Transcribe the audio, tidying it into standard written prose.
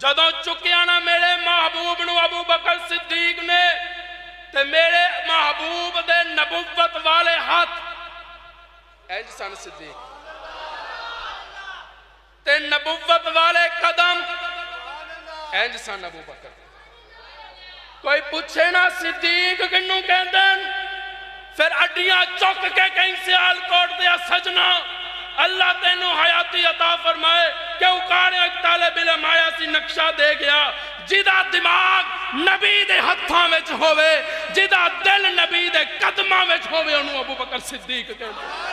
جدوں چکیا نا میرے محبوب نو ابو بکر صدیق نے تے میرے محبوب دے نبوت والے ہاتھ اینج سن صدیق تے نبوت والے قدم اینج سن ابو بکر کوئی پوچھے نا صدیق کنوں کہندن پھر اڈیاں چک کے کہیں سیال کوٹ دیا سجنا اللہ تینوں حیاتی عطا فرمائے کہ اکاڑے ایک طالب علم آیا سی نقشہ دے گیا جدا دماغ نبی دے ہتھاں وچ ہوئے جدا دل نبی دے قدماں وچ ہوئے انہوں ابو بکر صدیق کہندے